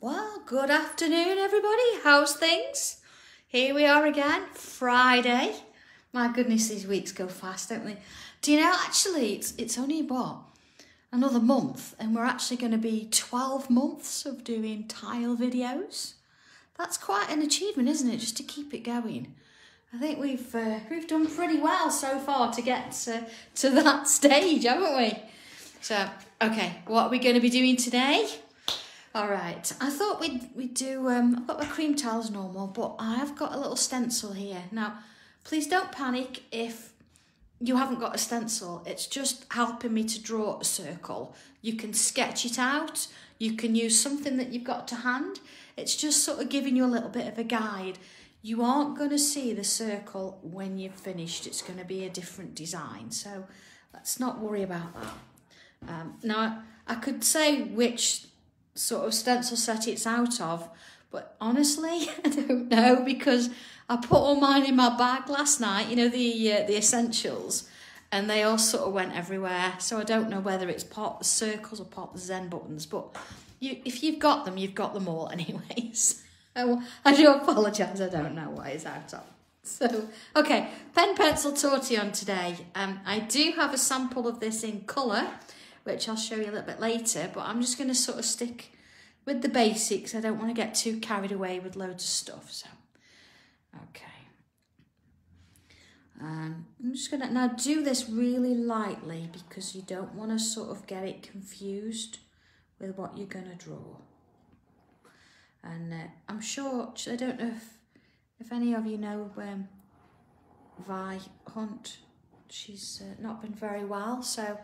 Well, good afternoon, everybody. How's things? Here we are again, Friday. My goodness, these weeks go fast, don't they? Do you know, actually, it's only, another month, and we're actually going to be 12 months of doing tile videos. That's quite an achievement, isn't it, just to keep it going? I think we've done pretty well so far to get to that stage, haven't we? So, okay, what are we going to be doing today? All right, I thought we'd do, I've got my cream tiles normal, but I've got a little stencil here. Now, please don't panic if you haven't got a stencil. It's just helping me to draw a circle. You can sketch it out. You can use something that you've got to hand. It's just sort of giving you a little bit of a guide. You aren't going to see the circle when you've finished. It's going to be a different design. So let's not worry about that. Now, I could say which sort of stencil set it's out of, but honestly I don't know, because I put all mine in my bag last night, you know, the essentials, and they all sort of went everywhere, so I don't know whether it's part of the circles or part of the Zen buttons, but if you've got them, you've got them all anyways. I do apologise, I don't know what it's out of. So, okay, pen pencil tortillon today. I do have a sample of this in colour, which I'll show you a little bit later, but I'm just going to sort of stick with the basics. I don't want to get too carried away with loads of stuff. So, okay. I'm just going to now do this really lightly because you don't want to sort of get it confused with what you're going to draw. And I'm sure, I don't know if any of you know Vi Hunt. She's not been very well, so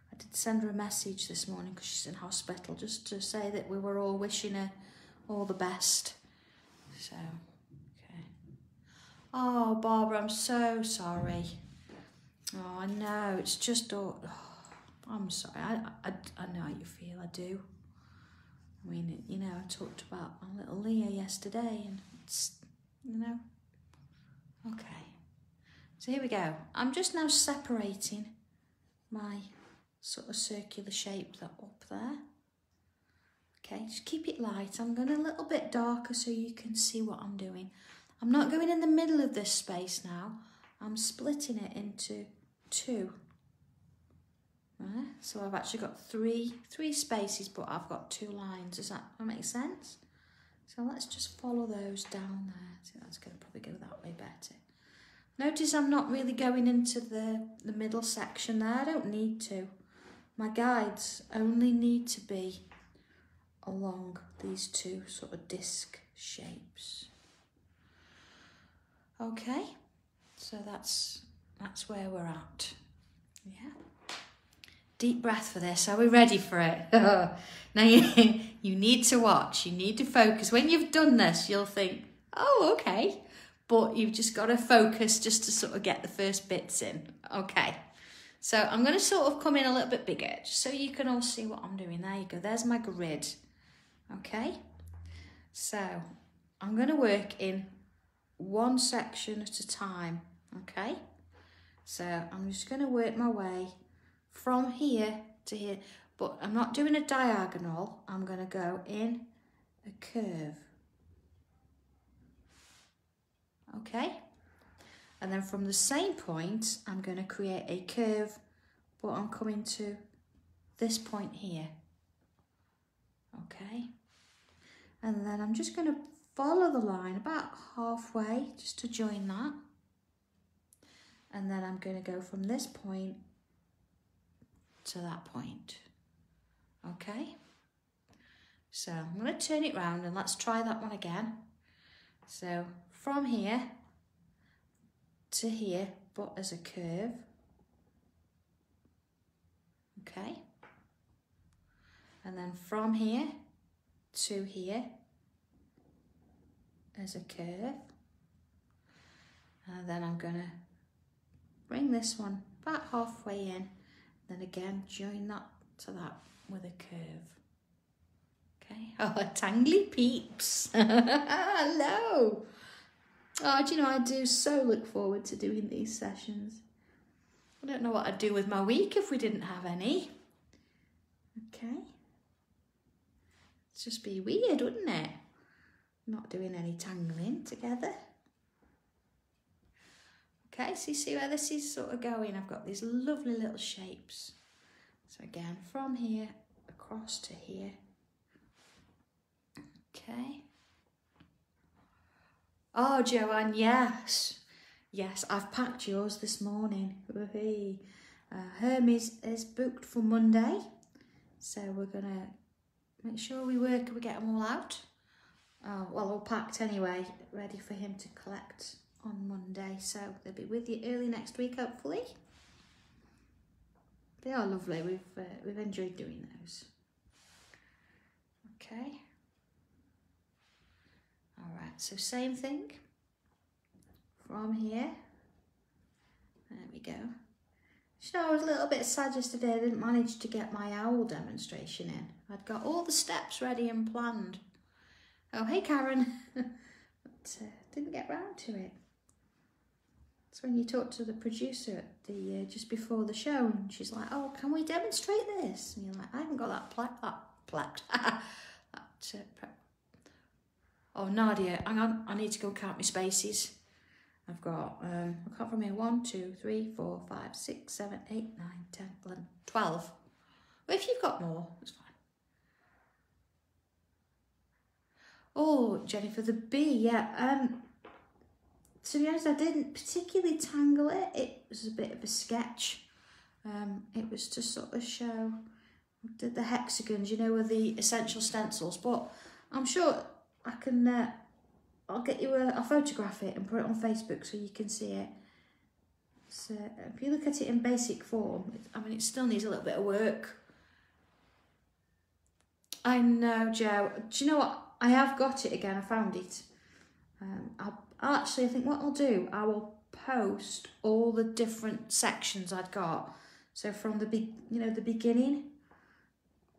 I did send her a message this morning because she's in hospital, just to say that we were all wishing her all the best. So, okay. Oh, Barbara, I'm so sorry. Oh, I know, it's just, oh, I'm sorry. I know how you feel, I do. I mean, you know, I talked about my little Leah yesterday, and it's, you know, okay. So here we go. I'm just now separating my sort of circular shape that up there. Okay, just keep it light. I'm going a little bit darker so you can see what I'm doing. I'm not going in the middle of this space now. I'm splitting it into two. Right, so I've actually got three spaces, but I've got two lines. Does that make sense? So let's just follow those down there. So that's going to probably go that way better. Notice I'm not really going into the middle section there. I don't need to. My guides only need to be along these two sort of disc shapes. Okay, so that's where we're at. Yeah. Deep breath for this. Are we ready for it? Now you need to watch. You need to focus. When you've done this, you'll think, oh, okay. But you've just got to focus just to sort of get the first bits in. Okay. So I'm going to sort of come in a little bit bigger, just so you can all see what I'm doing. There you go. There's my grid. Okay. So I'm going to work in one section at a time. Okay. So I'm just going to work my way from here to here. But I'm not doing a diagonal. I'm going to go in a curve. Okay. And then from the same point, I'm going to create a curve, but I'm coming to this point here. Okay. And then I'm just going to follow the line about halfway, just to join that. And then I'm going to go from this point to that point. Okay. So I'm going to turn it round and let's try that one again. So from here to here, but as a curve. Okay. And then from here to here as a curve. And then I'm going to bring this one about halfway in. Then again, join that to that with a curve. Okay. Oh, tangly peeps. Hello. Oh, do you know, I do so look forward to doing these sessions. I don't know what I'd do with my week if we didn't have any. Okay. just be weird, wouldn't it? Not doing any tangling together. Okay, so you see where this is sort of going? I've got these lovely little shapes. So again, from here across to here. Okay. Oh, Joanne, yes. Yes, I've packed yours this morning. Hermes is booked for Monday. So we're going to make sure we get them all out. Oh, well, all packed anyway, ready for him to collect on Monday. So they'll be with you early next week, hopefully. They are lovely. We've enjoyed doing those. Okay. All right, so same thing from here. There we go. You know, I was a little bit sad yesterday. I didn't manage to get my owl demonstration in. I'd got all the steps ready and planned. Oh, hey, Karen. But didn't get round to it. It's when you talk to the producer at the just before the show, and she's like, "Oh, can we demonstrate this?" And you're like, "I haven't got that Oh, Nadia, hang on. I need to go count my spaces. I've got, I count from here, 1, 2, 3, 4, 5, 6, 7, 8, 9, 10, 11, 12. Well, if you've got more, it's fine. Oh, Jennifer, the bee, yeah. To be honest, I didn't particularly tangle it. It was a bit of a sketch. It was to sort of show the hexagons, you know, with the essential stencils. But I'm sure I can, I'll get you I'll photograph it and put it on Facebook so you can see it. So if you look at it in basic form, I mean, it still needs a little bit of work. I know, Joe. Do you know what? I have got it again. I found it. I think what I'll do, I will post all the different sections I'd got. So from the beginning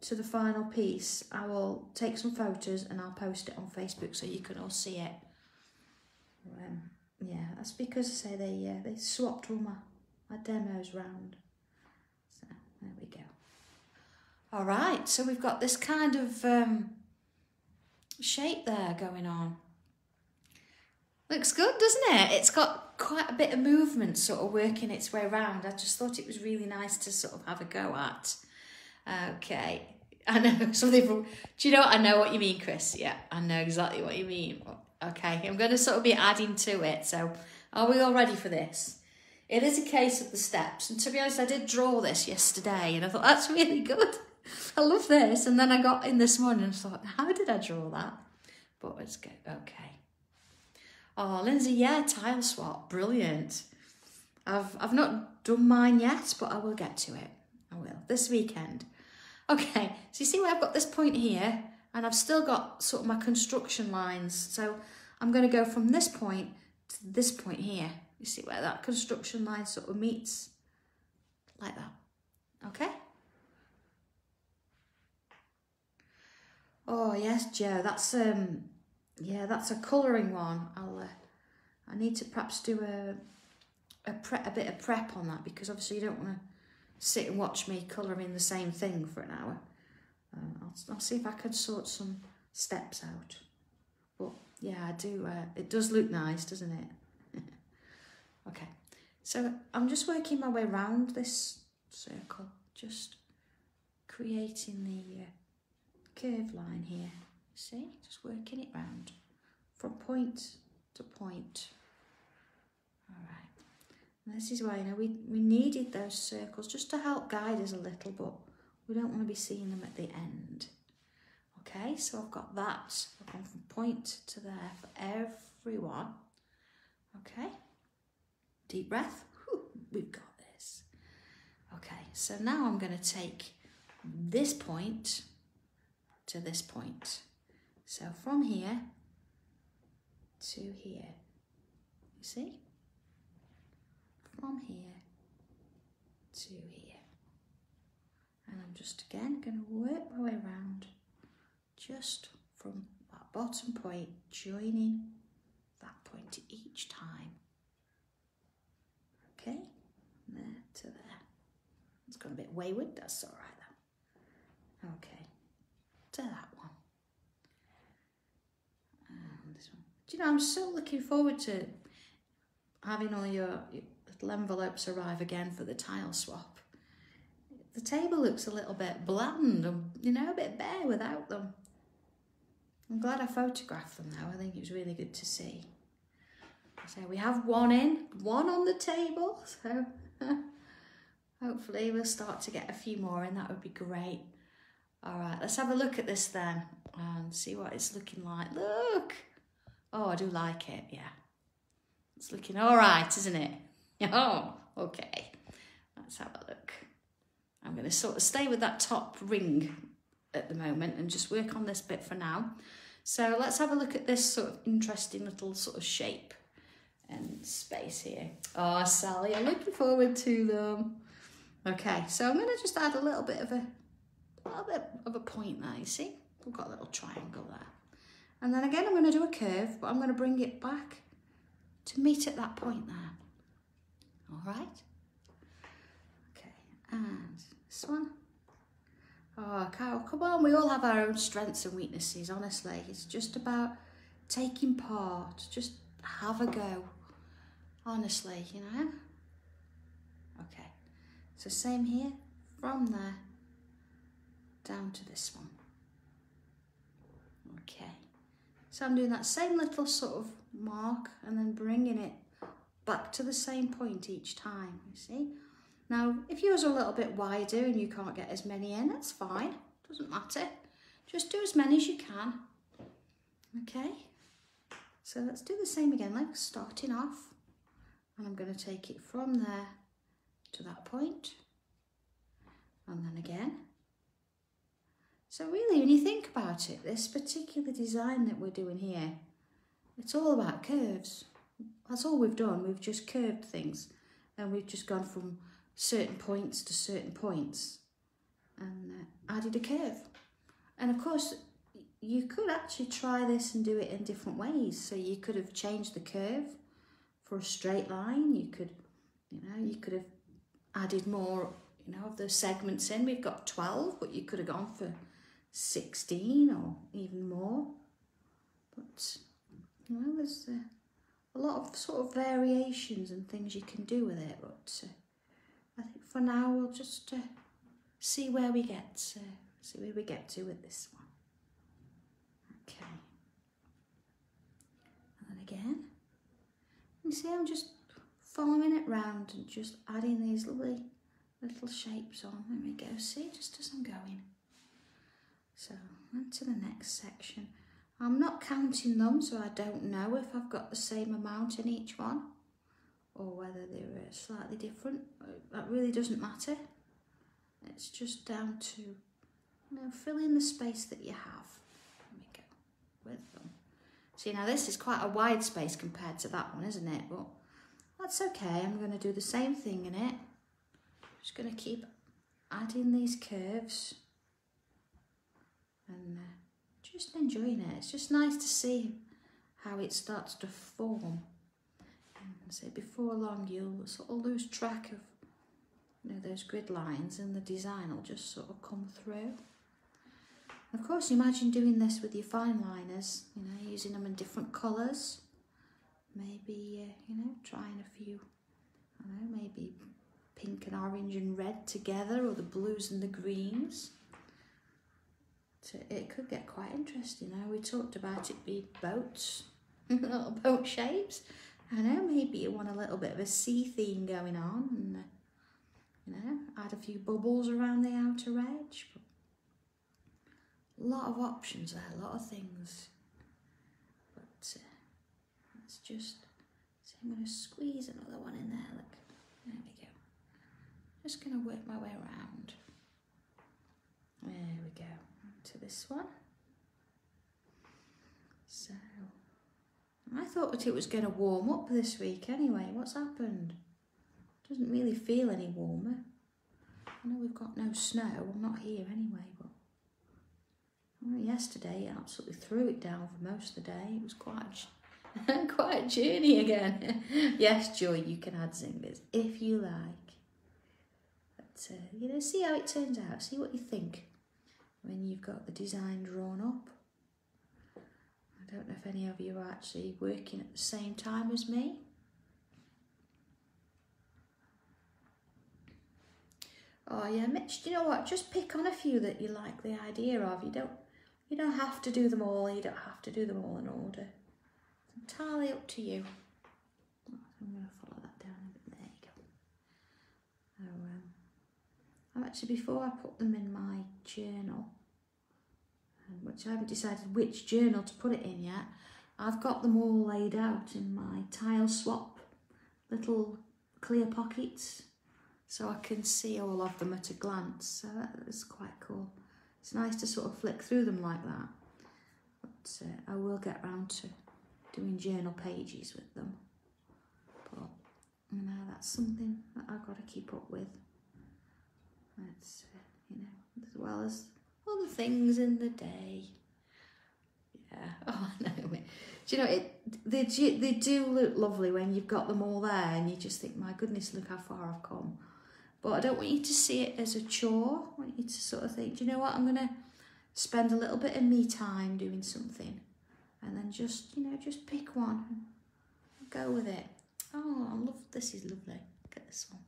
to the final piece, I will take some photos and I'll post it on Facebook so you can all see it. Yeah, that's because I say they swapped all my demos round. So there we go. All right, so we've got this kind of shape there going on. Looks good, doesn't it? It's got quite a bit of movement sort of working its way around. I just thought it was really nice to sort of have a go at. Okay, I know some people, do you know what? I know what you mean, Chris. Yeah, I know exactly what you mean. Okay, I'm going to sort of be adding to it. So are we all ready for this? It is a case of the steps. And to be honest, I did draw this yesterday and I thought, that's really good. I love this. And then I got in this morning and thought, how did I draw that? But it's good. Okay. Oh, Lindsay, yeah, tile swap. Brilliant. I've not done mine yet, but I will get to it. I will. This weekend. Okay, so you see where I've got this point here, and I've still got sort of my construction lines. So I'm going to go from this point to this point here. You see where that construction line sort of meets? Like that. Okay? Oh, yes, Joe, that's yeah, that's a colouring one. I need to perhaps do a bit of prep on that, because obviously you don't want to sit and watch me colouring the same thing for an hour. I'll see if I can sort some steps out. But yeah, I do. It does look nice, doesn't it? Okay, so I'm just working my way around this circle, just creating the curved line here. See, just working it round from point to point. All right, and this is why, you know, we needed those circles just to help guide us a little, but we don't want to be seeing them at the end. Okay, so I've got that. I've gone from point to there for everyone. Okay, deep breath. Whew, we've got this. Okay, so now I'm going to take this point to this point. So from here to here, you see? From here to here. And I'm just again going to work my way around just from that bottom point, joining that point each time. Okay, there to there. It's gone a bit wayward, that's all right though. Okay, to that one. you know, I'm so looking forward to having all your little envelopes arrive again for the tile swap. The table looks a little bit bland and, you know, a bit bare without them. I'm glad I photographed them though. I think it was really good to see. So we have one on the table. So hopefully we'll start to get a few more in. That would be great. All right, let's have a look at this then and see what it's looking like. Look. Oh, I do like it, yeah. It's looking all right, isn't it? Oh, okay. Let's have a look. I'm going to sort of stay with that top ring at the moment and just work on this bit for now. So let's have a look at this sort of interesting little sort of shape and space here. Oh, Sally, I'm looking forward to them. Okay, so I'm going to just add a little bit of a point there, you see? We've got a little triangle there. And then again, I'm going to do a curve, but I'm going to bring it back to meet at that point there. All right? Okay, and this one. Oh, Carol, come on, we all have our own strengths and weaknesses, honestly. It's just about taking part, just have a go, honestly, you know? Okay, so same here, from there, down to this one. Okay, so I'm doing that same little sort of mark and then bringing it back to the same point each time, you see? Now, if yours are a little bit wider and you can't get as many in, that's fine, doesn't matter. Just do as many as you can, okay? So let's do the same again, like starting off, and I'm going to take it from there to that point, and then again. So really, when you think about it, this particular design that we're doing here, it's all about curves. That's all we've done. We've just curved things, and we've just gone from certain points to certain points and added a curve. And of course, you could actually try this and do it in different ways. So you could have changed the curve for a straight line. You could, you know, you could have added more, you know, of those segments in. We've got 12, but you could have gone for 16 or even more. But, you know, there's a lot of sort of variations and things you can do with it. But I think for now we'll just see where we get to with this one. Okay. And then again, you see I'm just following it round and just adding these lovely little shapes on. There we go, see, just as I'm going. So on to the next section. I'm not counting them, so I don't know if I've got the same amount in each one or whether they're slightly different. That really doesn't matter. It's just down to, you know, fill in the space that you have. There we go, with them. See, now this is quite a wide space compared to that one, isn't it? But that's okay, I'm going to do the same thing in it. Just going to keep adding these curves and just enjoying it. It's just nice to see how it starts to form. And so before long you'll sort of lose track of, you know, those grid lines, and the design will just sort of come through. Of course, imagine doing this with your fine liners, you know, using them in different colours. Maybe, you know, trying a few, I don't know, maybe pink and orange and red together, or the blues and the greens. So it could get quite interesting. Now we talked about it being boats, little boat shapes. I know maybe you want a little bit of a sea theme going on, and you know, add a few bubbles around the outer edge. But a lot of options there, a lot of things. But let's just see. I'm going to squeeze another one in there. Look, there we go. Just going to work my way around. There we go. To this one. So I thought that it was going to warm up this week anyway. What's happened? Doesn't really feel any warmer. I know we've got no snow. I'm not here anyway, but well, yesterday it absolutely threw it down for most of the day. It was quite quite a journey again. Yes, Joy, you can add zingers if you like. But you know, see how it turns out. See what you think when you've got the design drawn up. I don't know if any of you are actually working at the same time as me. Oh yeah, Mitch, do you know what? Just pick on a few that you like the idea of. You don't have to do them all. You don't have to do them all in order. It's entirely up to you. I'm going to follow that down a bit. There you go. I'm actually, before I put them in my journal, which I haven't decided which journal to put it in yet, I've got them all laid out in my tile swap little clear pockets, so I can see all of them at a glance. So that is quite cool. It's nice to sort of flick through them like that. But I will get round to doing journal pages with them. But you know, that's something that I've got to keep up with. It's you know, as well as other things in the day. Yeah. Oh no. Do you know they do look lovely when you've got them all there, and you just think, my goodness, look how far I've come. But I don't want you to see it as a chore. I want you to sort of think, do you know what, I'm going to spend a little bit of me time doing something, and then just, you know, just pick one and go with it. Oh, I love, this is lovely. Look at this one.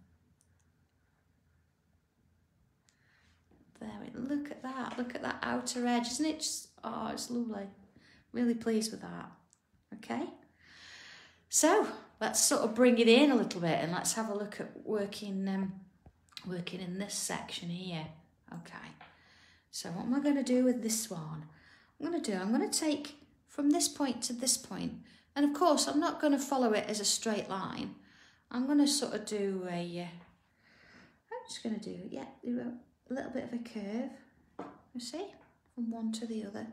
There, look at that outer edge, isn't it? Just, oh, it's lovely. Really pleased with that. Okay, so let's sort of bring it in a little bit, and let's have a look at working in this section here. Okay, so what am I going to do with this one? I'm going to take from this point to this point, and of course I'm not going to follow it as a straight line. I'm going to sort of do a I'm just going to do a little bit of a curve, you see, from one to the other.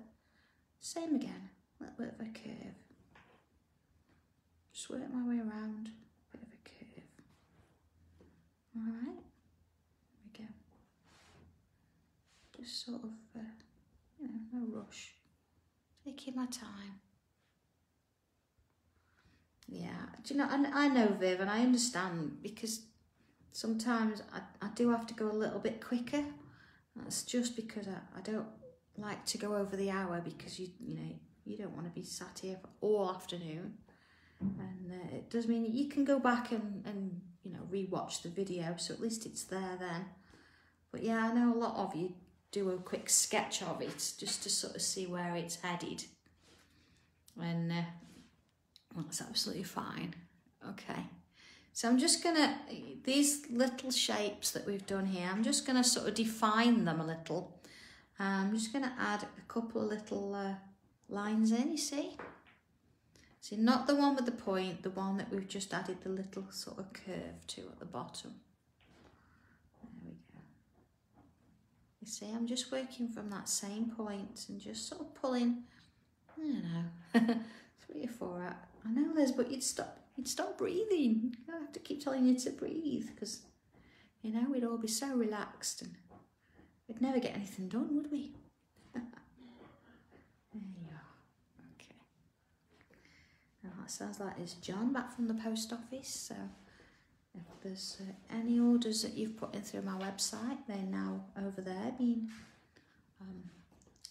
Same again, a little bit of a curve. Just work my way around, bit of a curve. All right, there we go. Just sort of, you know, no rush. Taking my time. Yeah, do you know, I know, Viv, and I understand, because sometimes I do have to go a little bit quicker. That's just because I don't like to go over the hour, because you know, you don't want to be sat here for all afternoon. And it does mean you can go back and you know, re-watch the video, so at least it's there then. But yeah, I know a lot of you do a quick sketch of it just to sort of see where it's headed, and that's absolutely fine. Okay, so I'm just gonna, these little shapes that we've done here, I'm just gonna sort of define them a little. I'm just gonna add a couple of little lines in, you see? See, not the one with the point, the one that we've just added the little sort of curve to at the bottom. There we go. You see, I'm just working from that same point and just sort of pulling, I don't know, 3 or 4 out. I know, Liz, but you'd stop breathing. I have to keep telling you to breathe, because, you know, we'd all be so relaxed and we'd never get anything done, would we? There you are. Okay. Now that sounds like it's John back from the post office. So if there's any orders that you've put in through my website, they're now over there being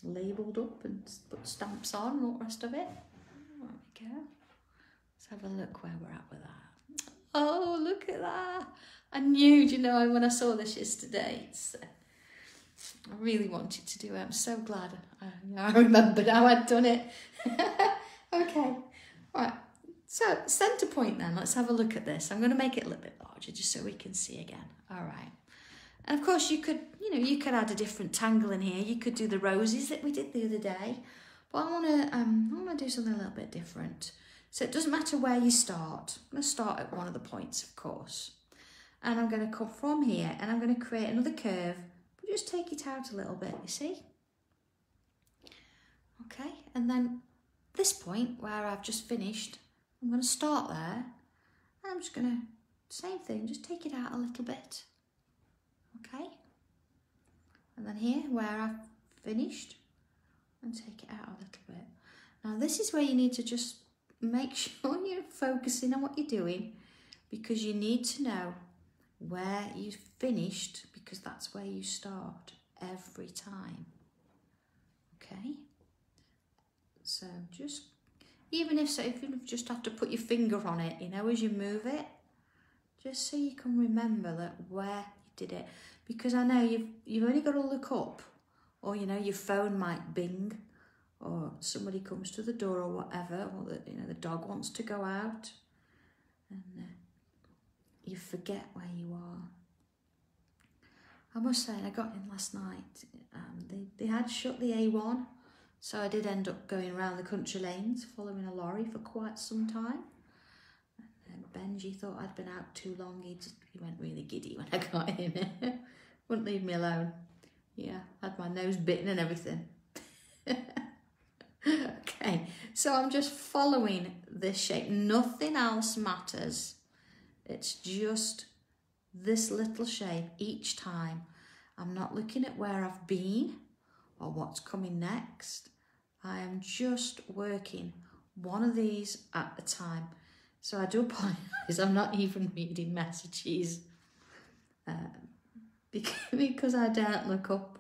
labelled up and put stamps on and all the rest of it. There we go. Let's have a look where we're at with that. Oh, look at that. I knew, you know, when I saw this yesterday, I really wanted to do it. I'm so glad I remembered how I'd done it. Okay, right. So centre point then, let's have a look at this. I'm going to make it a little bit larger just so we can see again. All right. And of course you could, you know, you could add a different tangle in here. You could do the roses that we did the other day. But I want to do something a little bit different. So it doesn't matter where you start. I'm going to start at one of the points, of course. And I'm going to come from here and I'm going to create another curve. But just take it out a little bit, you see? Okay, and then this point where I've just finished, I'm going to start there. And I'm just going to, same thing, just take it out a little bit. Okay? And then here where I've finished, and take it out a little bit. Now this is where you need to just make sure you're focusing on what you're doing, because you need to know where you've finished, because that's where you start every time. Okay? So just, even if you just have to put your finger on it, you know, as you move it, just so you can remember that where you did it. Because I know you've only got to look up, or, you know, your phone might bing, or somebody comes to the door or whatever, or the dog wants to go out, and you forget where you are. I must say, I got in last night, they had shut the A1, so I did end up going around the country lanes following a lorry for quite some time. And Benji thought I'd been out too long. He went really giddy when I got in. Wouldn't leave me alone. Yeah, had my nose bitten and everything. Okay, so I'm just following this shape. Nothing else matters. It's just this little shape each time. I'm not looking at where I've been or what's coming next. I am just working one of these at a time. So I do apologise, I'm not even reading messages because I don't look up.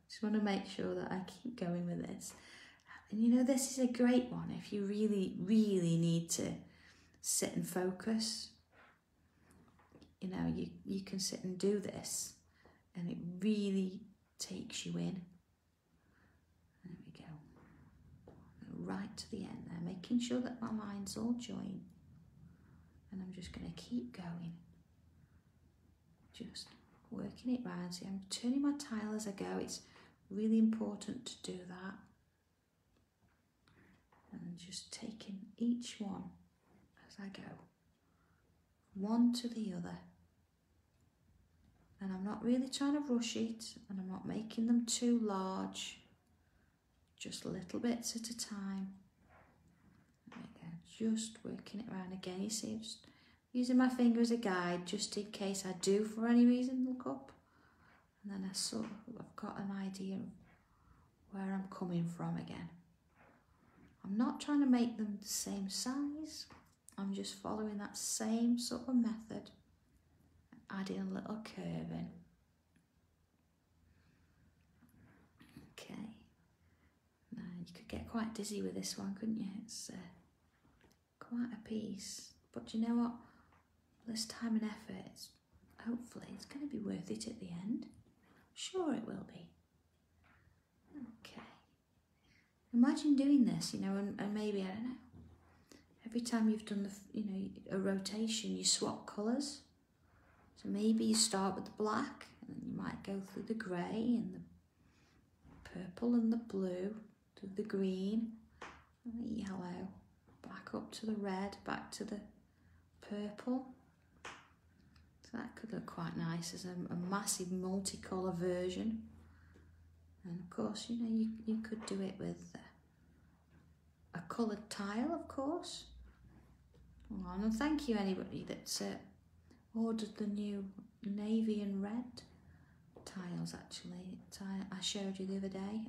Just want to make sure that I keep going with this. And you know, this is a great one if you really, really need to sit and focus. You know, you can sit and do this and it really takes you in. There we go. Right to the end there, making sure that my lines all join. And I'm just going to keep going. Just working it round. See, I'm turning my tile as I go. It's really important to do that. And just taking each one as I go. One to the other. And I'm not really trying to rush it, and I'm not making them too large. Just little bits at a time. There we go. Just working it around again. You see, just using my finger as a guide, just in case I do, for any reason, look up. And then I've got an idea of where I'm coming from again. I'm not trying to make them the same size. I'm just following that same sort of method, adding a little curve in. Okay. Now you could get quite dizzy with this one, couldn't you? It's quite a piece. But you know what? This time and effort, hopefully it's going to be worth it at the end. Sure it will be. Okay. Imagine doing this, you know, and maybe, I don't know, every time you've done a rotation, you swap colours. So maybe you start with the black, and then you might go through the grey and the purple and the blue, to the green and the yellow, back up to the red, back to the purple. So that could look quite nice as a massive multicolour version. And of course, you know, you could do it with a coloured tile, of course. Oh, and thank you anybody that's ordered the new navy and red tiles, actually. I showed you the other day.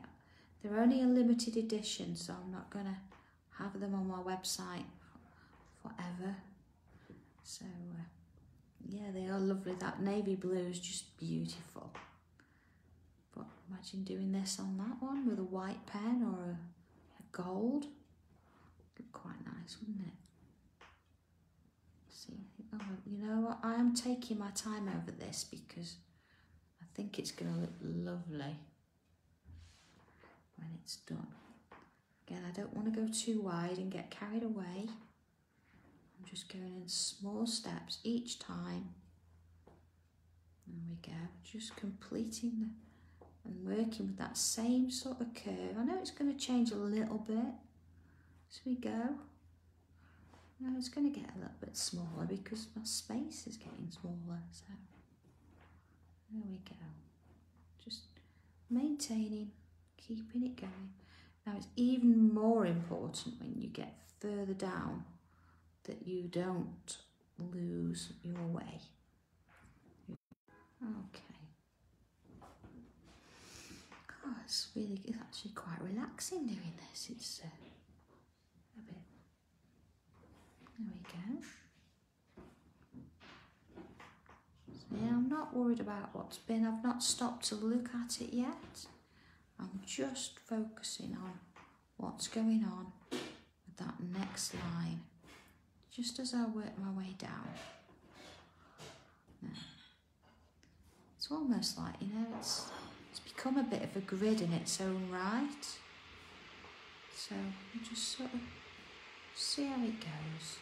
They're only a limited edition, so I'm not going to have them on my website forever. So, yeah, they are lovely. That navy blue is just beautiful. But imagine doing this on that one with a white pen or a gold. Look quite nice, wouldn't it? See, oh, you know what? I am taking my time over this because I think it's going to look lovely when it's done. Again, I don't want to go too wide and get carried away. I'm just going in small steps each time. There we go. Just completing and working with that same sort of curve. I know it's going to change a little bit as we go. Now it's going to get a little bit smaller because my space is getting smaller. So there we go. Just maintaining, keeping it going. Now it's even more important when you get further down that you don't lose your way. Okay. Oh, it's actually quite relaxing doing this. It's a bit. There we go. So yeah, I'm not worried about what's been. I've not stopped to look at it yet. I'm just focusing on what's going on with that next line, just as I work my way down. Now, it's almost like, you know, it's become a bit of a grid in its own right. So you just sort of see how it goes.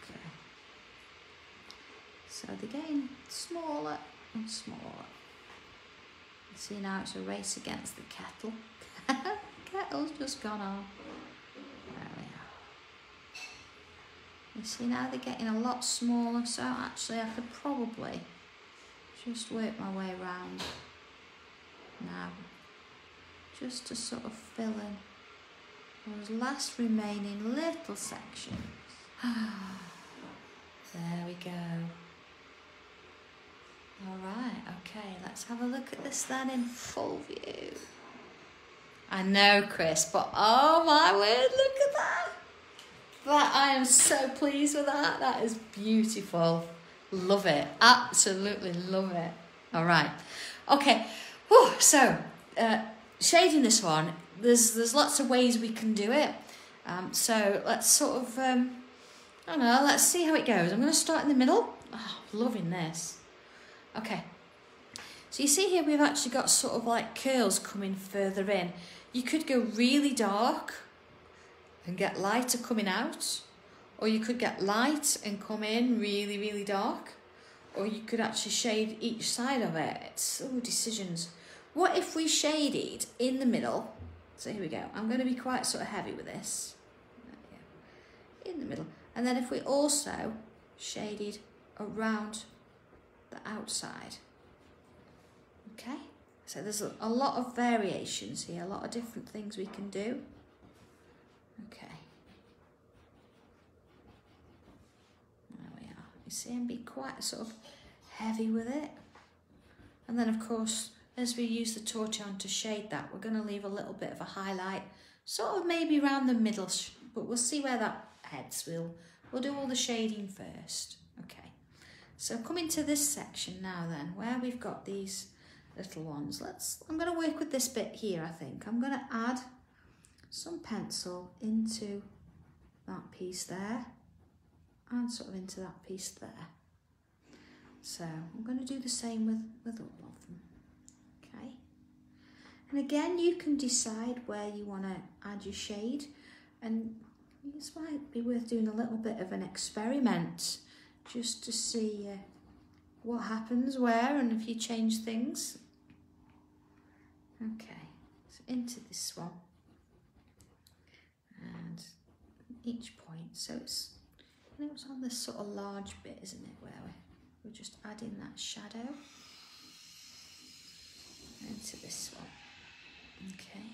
Okay. So they're getting smaller and smaller. You see now it's a race against the kettle. Kettle's just gone on. There we are. You see now they're getting a lot smaller, so actually I could probably just work my way around now, just to sort of fill in those last remaining little sections. There we go. All right, okay, let's have a look at this then in full view. I know, Chris, but oh my word, look at that. I am so pleased with that. That is beautiful. Love it. Absolutely love it. All right. Okay. Whew. So, shading this one, there's lots of ways we can do it. So let's sort of, I don't know, let's see how it goes. I'm going to start in the middle. Oh, loving this. Okay. So you see here we've actually got sort of like curls coming further in. You could go really dark and get lighter coming out, or you could get light and come in really, really dark, or you could actually shade each side of it. It's all decisions. What if we shaded in the middle? So here we go. I'm going to be quite sort of heavy with this. In the middle. And then if we also shaded around the outside. Okay? So there's a lot of variations here, a lot of different things we can do. Okay. There we are. You see, I'm being quite sort of heavy with it. And then, of course, as we use the torch on to shade that, we're going to leave a little bit of a highlight, sort of maybe around the middle, but we'll see where that heads. We'll do all the shading first. Okay. So coming to this section now then, where we've got these little ones, I'm going to work with this bit here, I think. I'm going to add some pencil into that piece there and sort of into that piece there. So I'm going to do the same with all of them. Okay. And again, you can decide where you want to add your shade, and this might be worth doing a little bit of an experiment just to see what happens where and if you change things. Okay, so into this one. And each point, so it's on this sort of large bit, isn't it, where we're just adding that shadow into this one. Okay,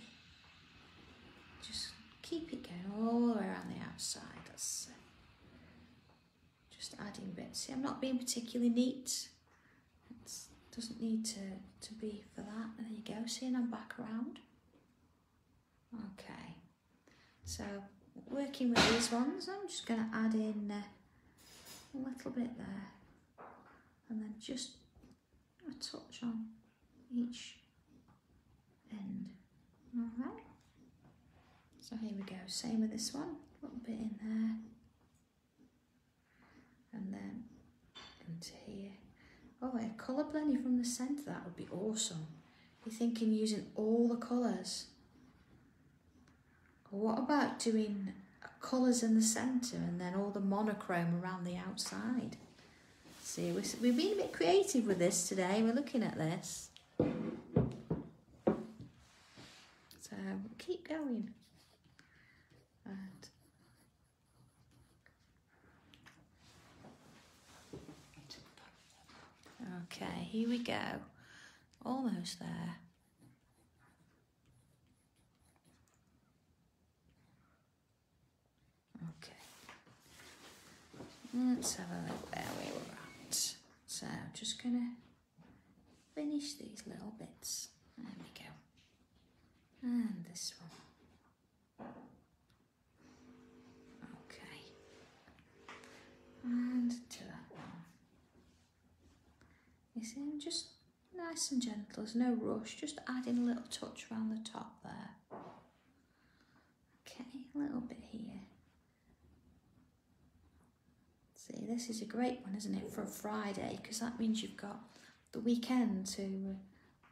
just keep it going all the way around the outside. That's just adding bits. See, I'm not being particularly neat. It doesn't need to be for that. And there you go. See, and I'm back around. Okay. So working with these ones, I'm just going to add in a little bit there, and then just a touch on each end. All right. So here we go. Same with this one. A little bit in there, and then into here. Oh, a colour blending from the centre. That would be awesome. You're thinking using all the colours. What about doing colours in the centre and then all the monochrome around the outside? See, we've been a bit creative with this today. We're looking at this. So keep going. And okay, here we go. Almost there. Okay, let's have a look where we were at. So I'm just going to finish these little bits. There we go. And this one. Okay. And to that one. You see, I'm just Nice and gentle, there's no rush, just adding a little touch around the top there. Okay, a little bit here. See, this is a great one, isn't it, for a Friday, because that means you've got the weekend to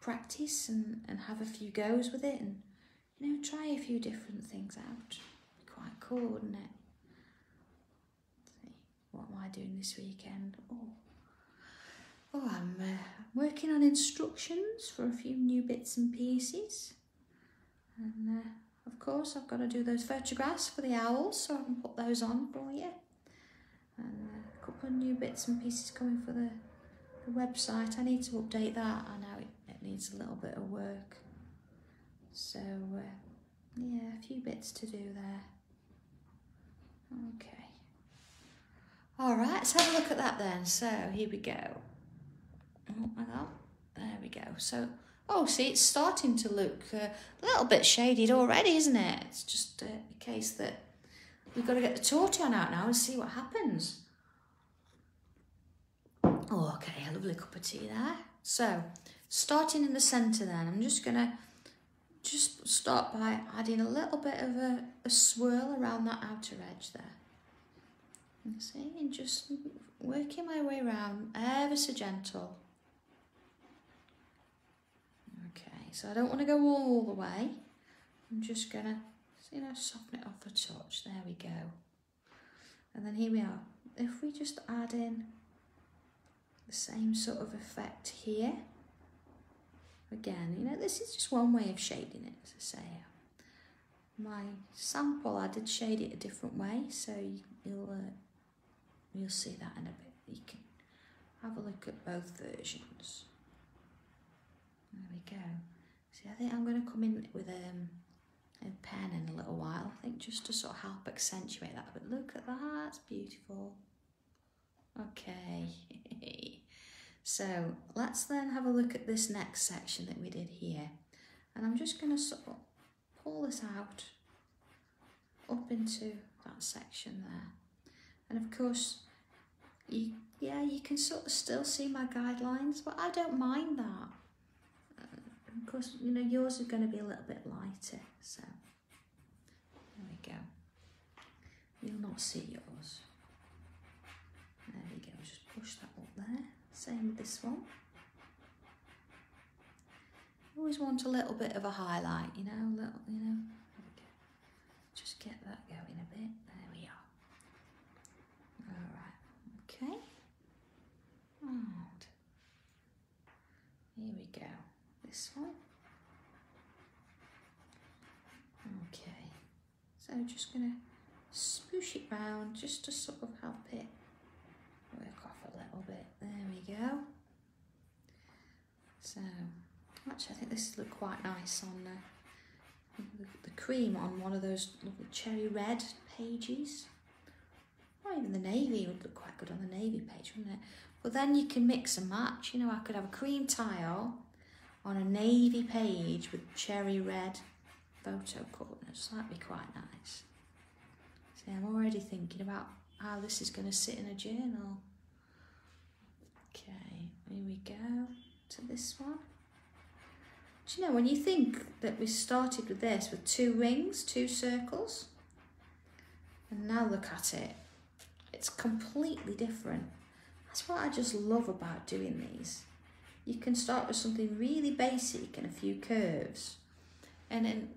practice and have a few goes with it and, you know, try a few different things out. Be quite cool, wouldn't it? See, what am I doing this weekend? Oh, I'm working on instructions for a few new bits and pieces. And of course I've got to do those photographs for the owls so I can put those on for you. And a couple of new bits and pieces coming for the website. I need to update that. I know it needs a little bit of work. So yeah, a few bits to do there. Okay. All right, let's have a look at that then. So here we go. Oh, hang on. There we go. So, oh, see, it's starting to look a little bit shaded already, isn't it? It's just a case that we've got to get the tortillon out now and see what happens. Oh, okay, a lovely cup of tea there. So, starting in the centre then, I'm just going to start by adding a little bit of a swirl around that outer edge there. You see, and just working my way around ever so gentle. Okay, so I don't want to go all the way. I'm just going to, you know, soften it off a touch. There we go. And then here we are. If we just add in the same sort of effect here. Again, you know, this is just one way of shading it, as I say. My sample, I did shade it a different way, so you'll see that in a bit. You can have a look at both versions. There we go. See, I think I'm going to come in with a pen in a little while, I think, just to sort of help accentuate that. But look at that, it's beautiful. Okay. So let's then have a look at this next section that we did here. And I'm just going to sort of pull this out up into that section there. And of course, you can sort of still see my guidelines, but I don't mind that. Of course, you know, yours are going to be a little bit lighter, so there we go. You'll not see yours. There we go, just push that up there. Same with this one. Always want a little bit of a highlight, you know, there we go. Just get that going a bit. There we are. All right, okay. And here we go. This one. Okay. So just gonna smoosh it round just to sort of help it work off a little bit. There we go. So actually I think this would look quite nice on the cream on one of those lovely cherry red pages. Or even the navy would look quite good on the navy page, wouldn't it? But then you can mix and match. You know, I could have a cream tile on a navy page with cherry red photo corners. That'd be quite nice. See, I'm already thinking about how this is going to sit in a journal. Okay, here we go to this one. Do you know, when you think that we started with this with 2 rings, 2 circles, and now look at it, it's completely different. That's what I just love about doing these. You can start with something really basic and a few curves, and in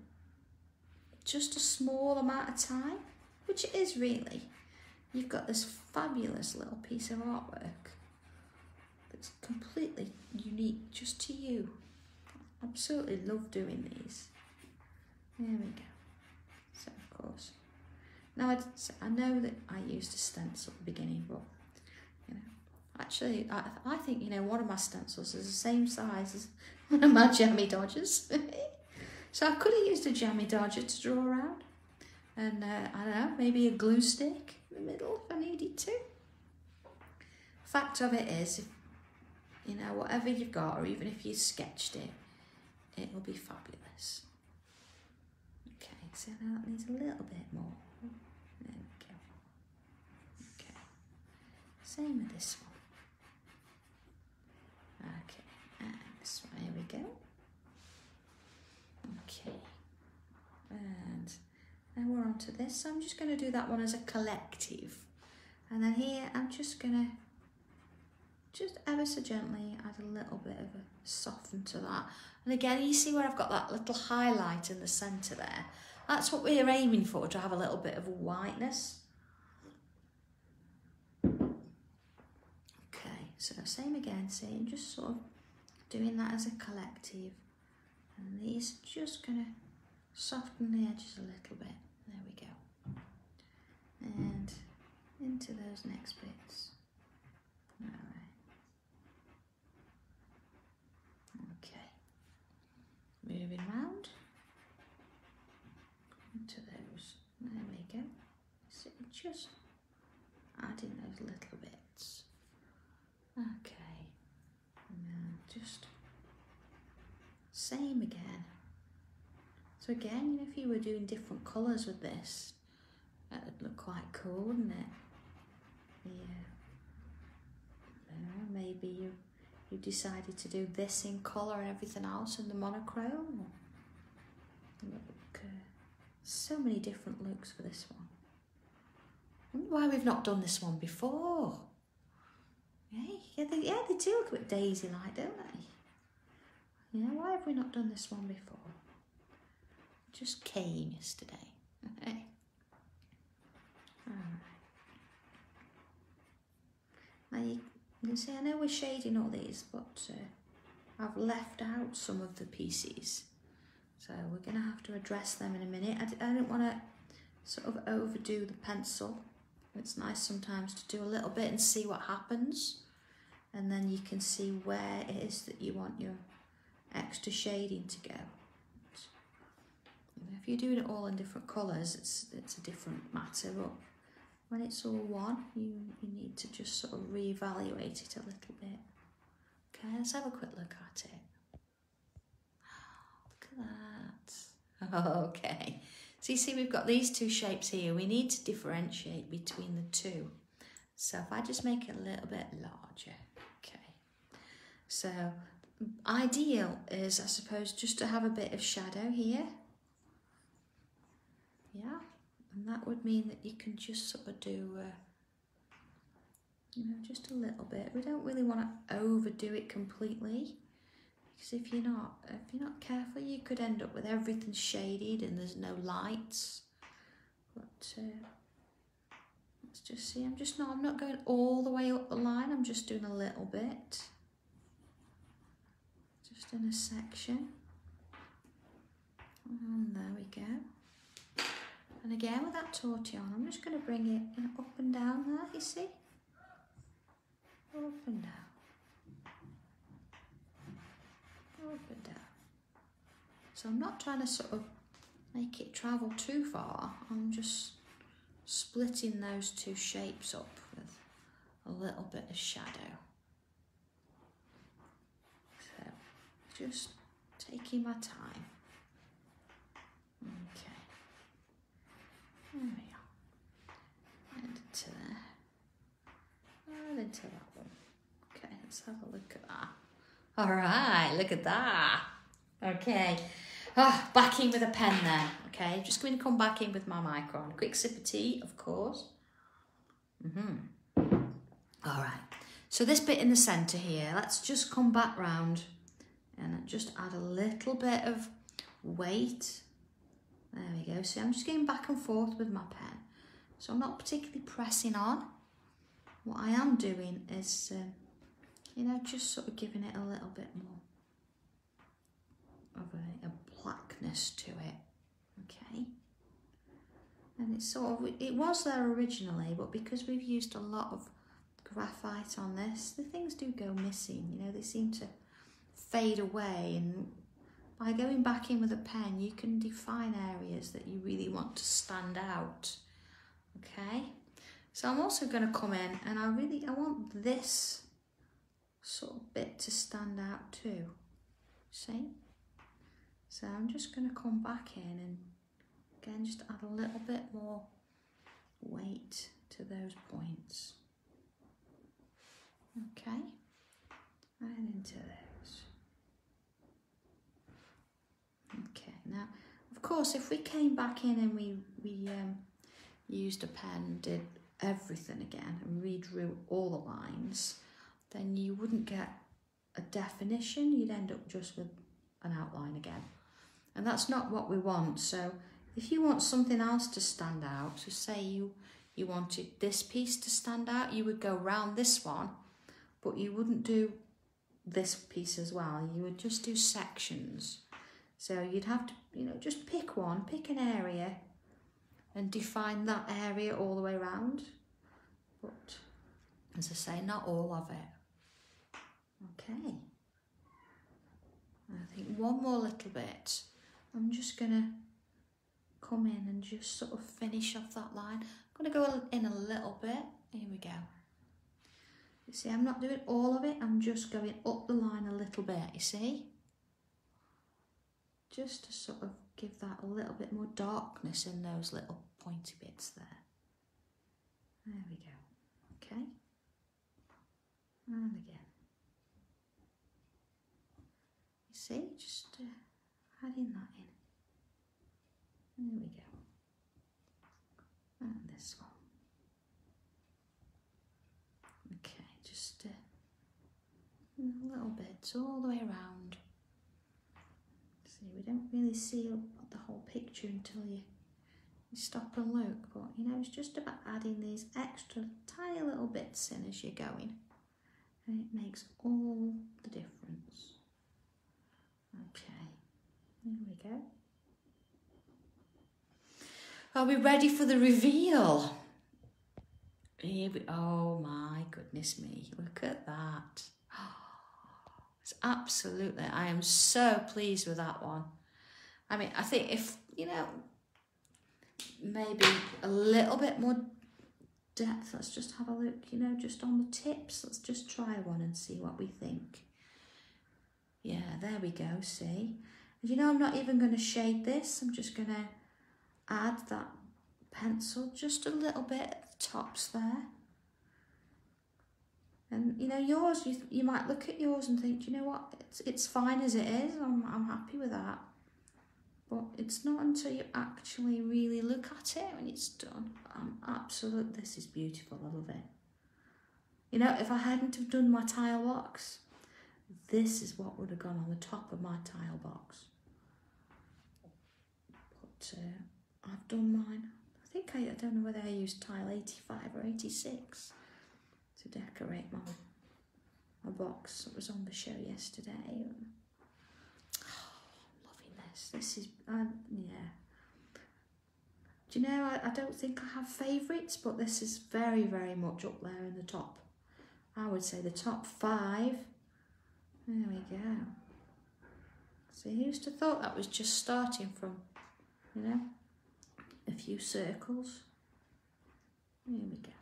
just a small amount of time, which it is really, you've got this fabulous little piece of artwork that's completely unique just to you. Absolutely love doing these. There we go. So of course, now I know that I used a stencil at the beginning, but you know, actually I think, you know, one of my stencils is the same size as one of my jammy dodgers. So I could have used a jammy dodger to draw around, and I don't know, maybe a glue stick in the middle if I needed to. Fact of it is, if, you know, whatever you've got, or even if you sketched it, it will be fabulous. Okay, so now that needs a little bit more. There we go. Okay, same with this one. Okay, and this one. Here we go. Okay. And now we're on to this. So I'm just going to do that one as a collective. And then here I'm just going to just ever so gently add a little bit of a soften to that. And again, you see where I've got that little highlight in the centre there. That's what we're aiming for, to have a little bit of a whiteness. Okay, so same again, see, I'm just sort of doing that as a collective. And these are just going to soften the edges a little bit. There we go. And into those next bits. All right. Okay. Moving round into those. There we go. So just adding those little bits. Okay. And just same again. So again, if you were doing different colours with this, that would look quite cool, wouldn't it? Yeah. Maybe you decided to do this in colour and everything else in the monochrome. Look, so many different looks for this one. I wonder why we've not done this one before. Yeah, they do look a bit daisy-like, don't they? Yeah, why have we not done this one before? Just came yesterday. Okay. Alright. Now you can see, I know we're shading all these, but I've left out some of the pieces. So we're going to have to address them in a minute. I didn't want to sort of overdo the pencil. It's nice sometimes to do a little bit and see what happens. And then you can see where it is that you want your extra shading to go. If you're doing it all in different colours, it's a different matter, but when it's all one, you need to just sort of reevaluate it a little bit. Okay, let's have a quick look at it. Look at that. Okay, so you see we've got these two shapes here. We need to differentiate between the two. So if I just make it a little bit larger, okay. So ideal is, I suppose, just to have a bit of shadow here. Yeah, and that would mean that you can just sort of do, you know, just a little bit. We don't really want to overdo it completely, because if you're not careful, you could end up with everything shaded and there's no lights. But let's just see. I'm not going all the way up the line. I'm just doing a little bit, just in a section. And there we go. And again, with that tortillon, I'm just going to bring it up and down there, you see? Up and down. Up and down. So I'm not trying to sort of make it travel too far. I'm just splitting those two shapes up with a little bit of shadow. So just taking my time. Okay. There we are. And into there. And into that one. Okay, let's have a look at that. All right, look at that. Okay. Oh, back in with a pen there. Okay, just going to come back in with my micron. Quick sip of tea, of course. All right. So this bit in the centre here, let's just come back round and just add a little bit of weight. There we go. So I'm just going back and forth with my pen. So I'm not particularly pressing on. What I am doing is, you know, just sort of giving it a little bit more of a blackness to it. Okay. And it's sort of, it was there originally, but because we've used a lot of graphite on this, the things do go missing. You know, they seem to fade away, and by going back in with a pen, you can define areas that you really want to stand out. Okay, so I'm also going to come in and I want this sort of bit to stand out too. See? So I'm just going to come back in and again just add a little bit more weight to those points. Okay, and into those. Now, of course, if we came back in and we used a pen, did everything again and redrew all the lines, then you wouldn't get a definition. You'd end up just with an outline again. And that's not what we want. So if you want something else to stand out, so say you wanted this piece to stand out, you would go round this one, but you wouldn't do this piece as well. You would just do sections. So you'd have to, you know, just pick one, pick an area and define that area all the way around. But as I say, not all of it. Okay. I think one more little bit. I'm just gonna come in and just sort of finish off that line. I'm gonna go in a little bit. Here we go. You see, I'm not doing all of it. I'm just going up the line a little bit, you see? Just to sort of give that a little bit more darkness in those little pointy bits there. There we go. Okay. And again. You see, just adding that in. There we go. And this one. Okay, just little bits all the way around. See, we don't really see the whole picture until you stop and look, but you know, it's just about adding these extra tiny little bits in as you're going, and it makes all the difference. Okay, there we go. Are we ready for the reveal? Here we, oh my goodness me, look at that. It's absolutely, I am so pleased with that one. I mean, I think if, you know, maybe a little bit more depth, let's just have a look, you know, just on the tips. Let's just try one and see what we think. Yeah, there we go, see. And you know, I'm not even going to shade this. I'm just going to add that pencil just a little bit at the tops there. And you know, yours, you might look at yours and think, you know what, it's fine as it is, I'm happy with that. But it's not until you actually really look at it when it's done. This is beautiful, I love it. You know, if I hadn't have done my tile box, this is what would have gone on the top of my tile box. But I've done mine. I don't know whether I used tile 85 or 86 to decorate my box that was on the show yesterday. Oh, loving this. This is, yeah. Do you know, I don't think I have favourites, but this is very, very much up there in the top. I would say the top 5. There we go. So who used to thought that was just starting from, you know, a few circles. There we go.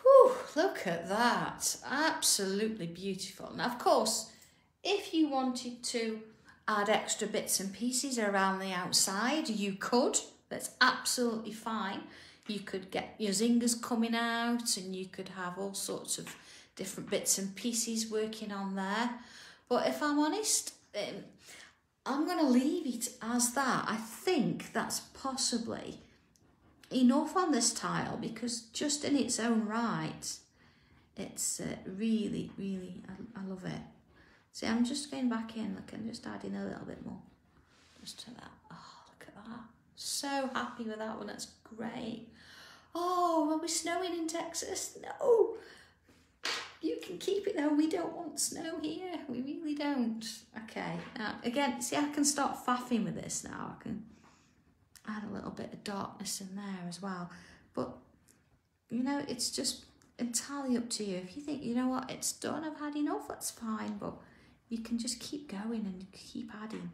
Whew, look at that. Absolutely beautiful. Now, of course, if you wanted to add extra bits and pieces around the outside, you could. That's absolutely fine. You could get your zingers coming out and you could have all sorts of different bits and pieces working on there. But if I'm honest, I'm going to leave it as that. I think that's possibly enough on this tile, because just in its own right, it's really, really, I love it. See, I'm just going back in, look, and just adding a little bit more just to that. Oh, look at that. So happy with that one, that's great. Oh, are we snowing in Texas? No. You can keep it though, we don't want snow here, we really don't. Okay, now again, see, I can start faffing with this now. I can add a little bit of darkness in there as well. But, you know, it's just entirely up to you. If you think, you know what, it's done, I've had enough, that's fine. But you can just keep going and keep adding.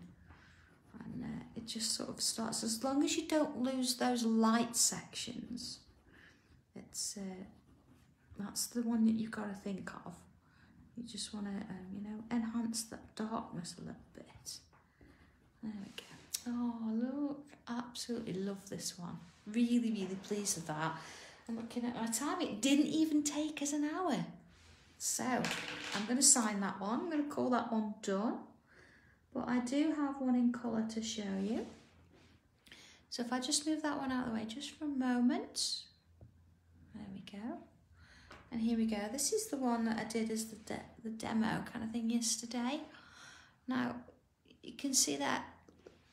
And it just sort of starts, as long as you don't lose those light sections, it's that's the one that you've got to think of. You just want to, you know, enhance that darkness a little bit. There we go. Oh, look, absolutely love this one. Really, really pleased with that. I'm looking at my time. It didn't even take us an hour. So I'm going to sign that one. I'm going to call that one done. but I do have one in colour to show you. So if I just move that one out of the way just for a moment. There we go. And here we go. This is the one that I did as the demo kind of thing yesterday. Now, you can see that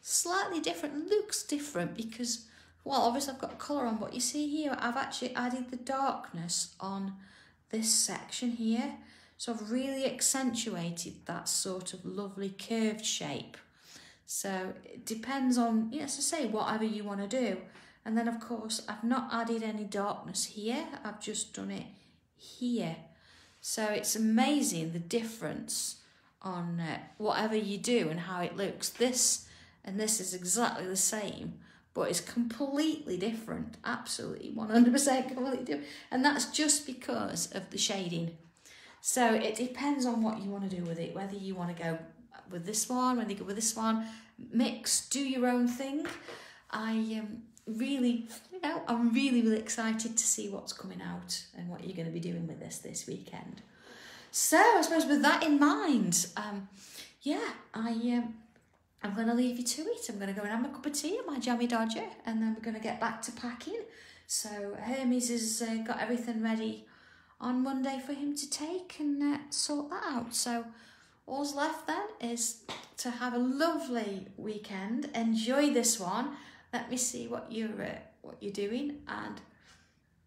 slightly different, looks different because, well, obviously I've got colour on, but you see here, I've actually added the darkness on this section here. So I've really accentuated that sort of lovely curved shape. So it depends on, as I say, whatever you want to do. And then of course, I've not added any darkness here. I've just done it here. So it's amazing the difference on whatever you do and how it looks. This and this is exactly the same, but it's completely different. Absolutely 100% completely different. And that's just because of the shading. So it depends on what you want to do with it, whether you want to go with this one, whether you go with this one, mix, do your own thing. I'm really excited to see what's coming out and what you're going to be doing with this weekend. So I suppose with that in mind, I'm going to leave you to it. I'm going to go and have a cup of tea at my Jammy Dodger, and then we're going to get back to packing. So Hermes has got everything ready on Monday for him to take and sort that out. So all's left then is to have a lovely weekend. Enjoy this one. Let me see what you're doing, and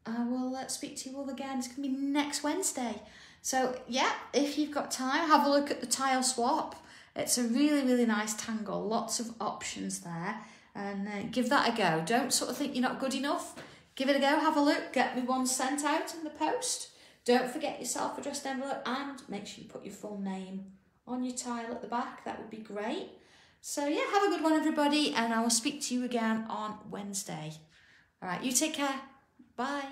I will speak to you all again. It's going to be next Wednesday. So yeah, if you've got time, have a look at the tile swap. It's a really, really nice tangle. Lots of options there, and give that a go. Don't sort of think you're not good enough. Give it a go. Have a look. Get me one sent out in the post. Don't forget your self-addressed envelope, and make sure you put your full name on your tile at the back. That would be great. So yeah, have a good one, everybody, and I will speak to you again on Wednesday. All right, you take care. Bye.